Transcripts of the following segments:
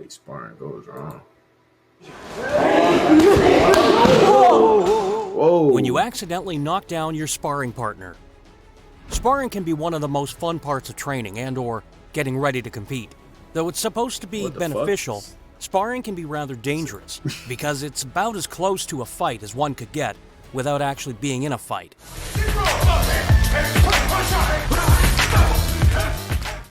way sparring goes wrong. Whoa. When you accidentally knock down your sparring partner. Sparring can be one of the most fun parts of training and or getting ready to compete. Though it's supposed to be beneficial, sparring can be rather dangerous because it's about as close to a fight as one could get without actually being in a fight.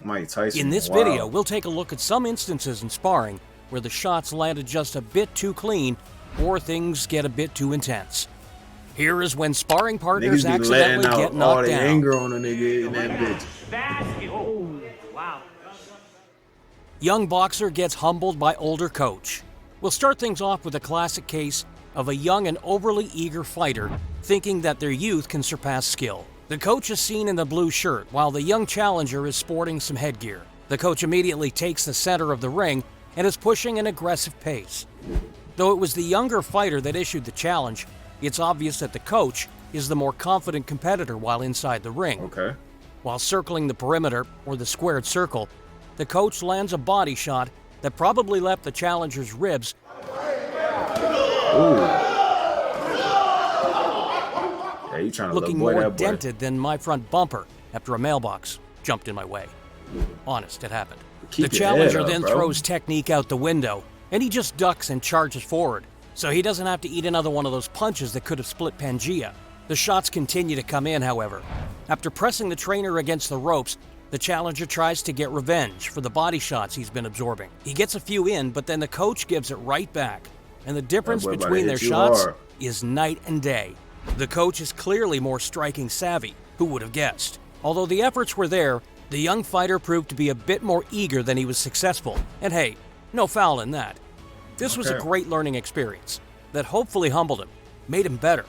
Mike Tyson. In this video, we'll take a look at some instances in sparring where the shots landed just a bit too clean or things get a bit too intense. Here is when sparring partners accidentally get knocked all the down. anger on a nigga in that bitch. Oh, wow. Young boxer gets humbled by older coach. We'll start things off with a classic case of a young and overly eager fighter thinking that their youth can surpass skill. The coach is seen in the blue shirt while the young challenger is sporting some headgear. The coach immediately takes the center of the ring and is pushing an aggressive pace. Though it was the younger fighter that issued the challenge, it's obvious that the coach is the more confident competitor while inside the ring. Okay. While circling the perimeter, or the squared circle, the coach lands a body shot that probably left the challenger's ribs looking more dented than my front bumper after a mailbox jumped in my way. Honest, it happened. The challenger then throws technique out the window, and he just ducks and charges forward, so he doesn't have to eat another one of those punches that could have split Pangea. The shots continue to come in, however. After pressing the trainer against the ropes, the challenger tries to get revenge for the body shots he's been absorbing. He gets a few in, but then the coach gives it right back, and the difference between their shots is night and day. The coach is clearly more striking savvy, who would have guessed? Although the efforts were there, the young fighter proved to be a bit more eager than he was successful, and hey, no foul in that. This was a great learning experience that hopefully humbled him, made him better,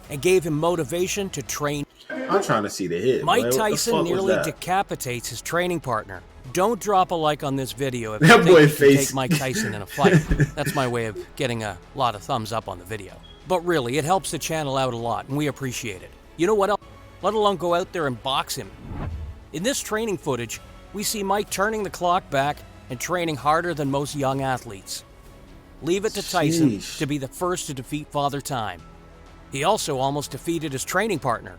and gave him motivation to train. I'm trying to see the hit. Mike Tyson nearly decapitates his training partner. Don't drop a like on this video if you think you can take Mike Tyson in a fight. That's my way of getting a lot of thumbs up on the video. But really, it helps the channel out a lot, and we appreciate it. You know what else? Let alone go out there and box him. In this training footage, we see Mike turning the clock back and training harder than most young athletes. Leave it to Tyson to be the first to defeat Father Time. He also almost defeated his training partner.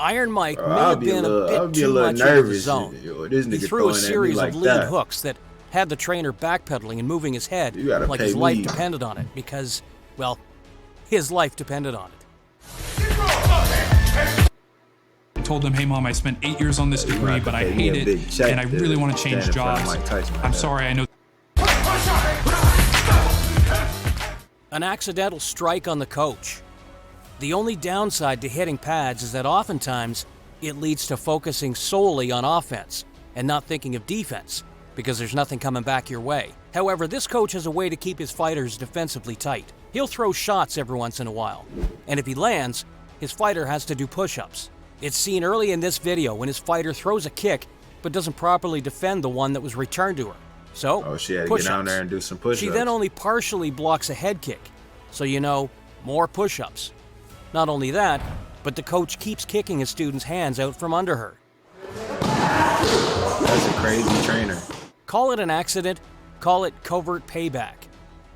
Iron Mike may have been a bit too much in the zone. He threw a series of lead hooks that had the trainer backpedaling and moving his head like his life depended on it because, well, his life depended on it. I told them, hey mom, I spent 8 years on this degree, but I hate it, and I really want to change jobs. I'm sorry, I know. An accidental strike on the coach. The only downside to hitting pads is that oftentimes it leads to focusing solely on offense and not thinking of defense because there's nothing coming back your way. However, this coach has a way to keep his fighters defensively tight. He'll throw shots every once in a while, and if he lands, his fighter has to do push-ups. It's seen early in this video when his fighter throws a kick but doesn't properly defend the one that was returned to her. So, she had to get down there and do some push-ups. She then only partially blocks a head kick, so more push-ups. Not only that, but the coach keeps kicking his students' hands out from under her. That's a crazy trainer. Call it an accident, call it covert payback.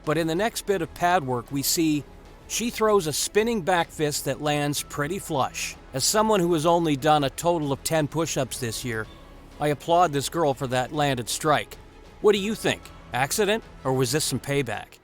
But in the next bit of pad work, we see she throws a spinning back fist that lands pretty flush. As someone who has only done a total of 10 push-ups this year, I applaud this girl for that landed strike. What do you think? Accident, or was this some payback?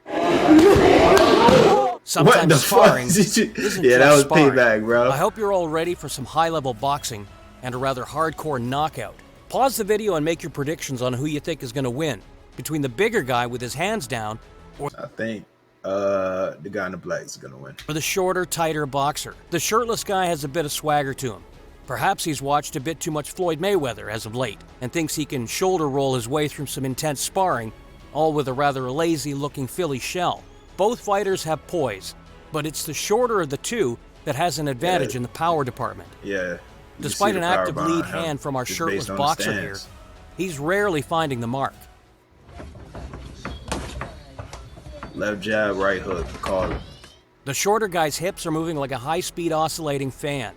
Sometimes sparring isn't just that was sparring. payback, bro. I hope you're all ready for some high-level boxing and a rather hardcore knockout. Pause the video and make your predictions on who you think is going to win, between the bigger guy with his hands down or I think the guy in the black is going to win. Or the shorter, tighter boxer. The shirtless guy has a bit of swagger to him. Perhaps he's watched a bit too much Floyd Mayweather as of late and thinks he can shoulder roll his way through some intense sparring, all with a rather lazy-looking Philly shell. Both fighters have poise, but it's the shorter of the two that has an advantage in the power department. Yeah. Despite an active lead hand from our shirtless boxer here, he's rarely finding the mark. Left jab, right hook, call it. The shorter guy's hips are moving like a high-speed oscillating fan.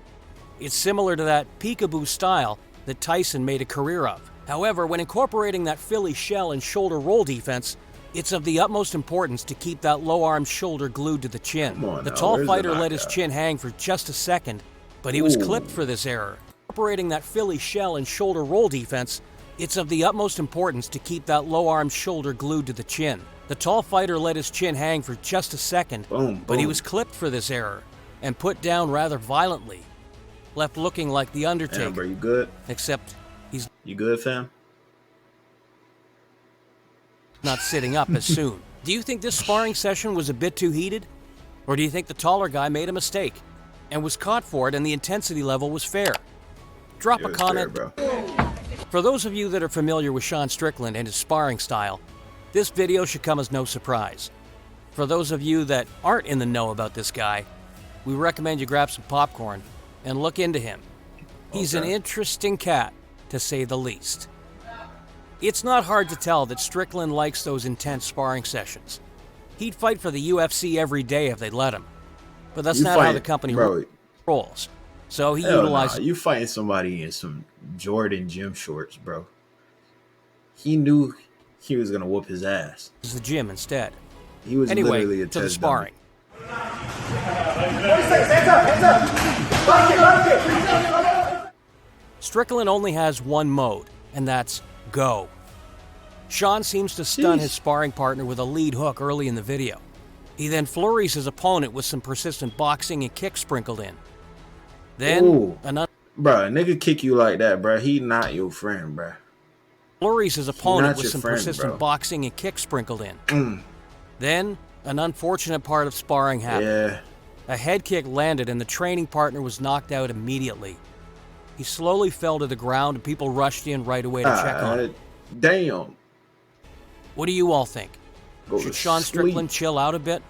It's similar to that peekaboo style that Tyson made a career of. However, when incorporating that Philly shell and shoulder roll defense, It's of the utmost importance to keep that low arm shoulder glued to the chin. The now, tall where's fighter the let his knockout? chin hang for just a second, but he was clipped for this error. Operating that Philly shell and shoulder roll defense, it's of the utmost importance to keep that low arm shoulder glued to the chin. The tall fighter let his chin hang for just a second, but he was clipped for this error and put down rather violently, left looking like the Undertaker. Damn, bro, you good? Except he's You good, fam? not sitting up as soon. Do you think this sparring session was a bit too heated? Or do you think the taller guy made a mistake and was caught for it and the intensity level was fair? Drop a comment. Fair, bro. For those of you that are familiar with Sean Strickland and his sparring style, this video should come as no surprise. For those of you that aren't in the know about this guy, we recommend you grab some popcorn and look into him. He's an interesting cat, to say the least. It's not hard to tell that Strickland likes those intense sparring sessions. He'd fight for the UFC every day if they'd let him. But that's not how the company rolls. So he utilized... You fighting somebody in some Jordan gym shorts, bro. He knew he was going to whoop his ass. the gym instead. He was literally a to the test sparring. Strickland only has one mode, and that's go. Sean seems to stun his sparring partner with a lead hook early in the video. He then flurries his opponent with some persistent boxing and kicks sprinkled in. Then, bro, a nigga kick you like that, bro. He not your friend, bro. Flurries his opponent with some persistent boxing and kicks sprinkled in. Then, an unfortunate part of sparring happened. Yeah. A head kick landed and the training partner was knocked out immediately. He slowly fell to the ground and people rushed in right away to check on him. Damn. What do you all think? Should Sean Strickland chill out a bit?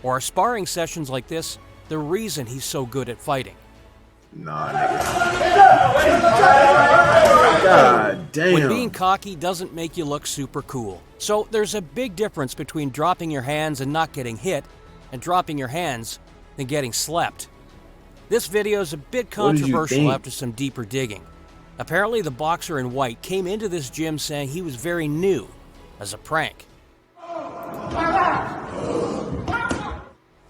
Or are sparring sessions like this the reason he's so good at fighting? Nah, nigga. God damn. When being cocky doesn't make you look super cool. So there's a big difference between dropping your hands and not getting hit, and dropping your hands and getting slept. This video is a bit controversial after some deeper digging. Apparently the boxer in white came into this gym saying he was very new as a prank.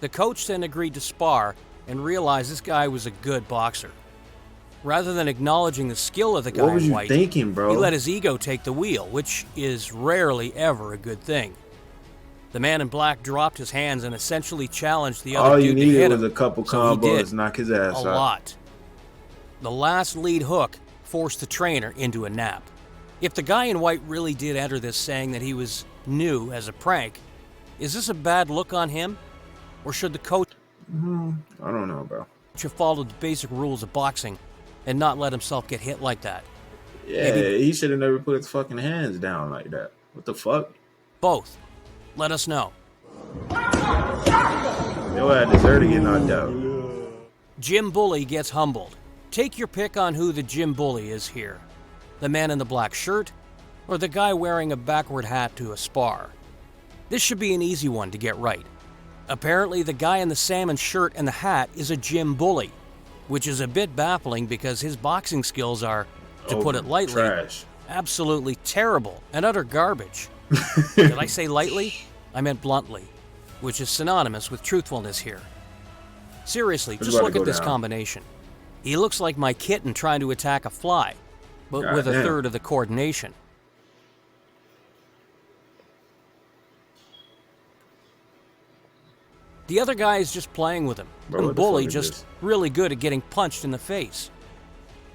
The coach then agreed to spar and realized this guy was a good boxer. Rather than acknowledging the skill of the guy in white, he let his ego take the wheel, which is rarely ever a good thing. The man in black dropped his hands and essentially challenged the other dude to hit him. All you needed was a couple combos to knock his ass out. A lot. The last lead hook forced the trainer into a nap. If the guy in white really did enter this saying that he was new as a prank, is this a bad look on him? Or should the coach... I don't know, bro. ...have followed the basic rules of boxing and not let himself get hit like that? Yeah, he should have never put his fucking hands down like that. What the fuck? Both. Let us know. I deserve to get knocked out. Gym bully gets humbled. Take your pick on who the gym bully is here. The man in the black shirt, or the guy wearing a backward hat to a spar. This should be an easy one to get right. Apparently, the guy in the salmon shirt and the hat is a gym bully, which is a bit baffling because his boxing skills are, to put it lightly, absolutely terrible and utter garbage. Did I say lightly? I meant bluntly, which is synonymous with truthfulness here. Seriously, just look at this combination. He looks like my kitten trying to attack a fly, but with a third of the coordination. The other guy is just playing with him, and Bully just really good at getting punched in the face.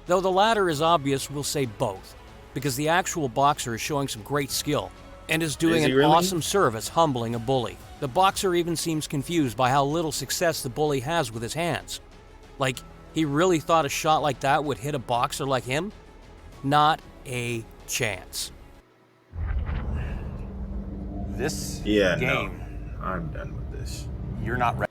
Though the latter is obvious, we'll say both, because the actual boxer is showing some great skill and is doing an awesome service humbling a bully. The boxer even seems confused by how little success the bully has with his hands. Like, he really thought a shot like that would hit a boxer like him? Not a chance. This game, no. I'm done with this. You're not ready.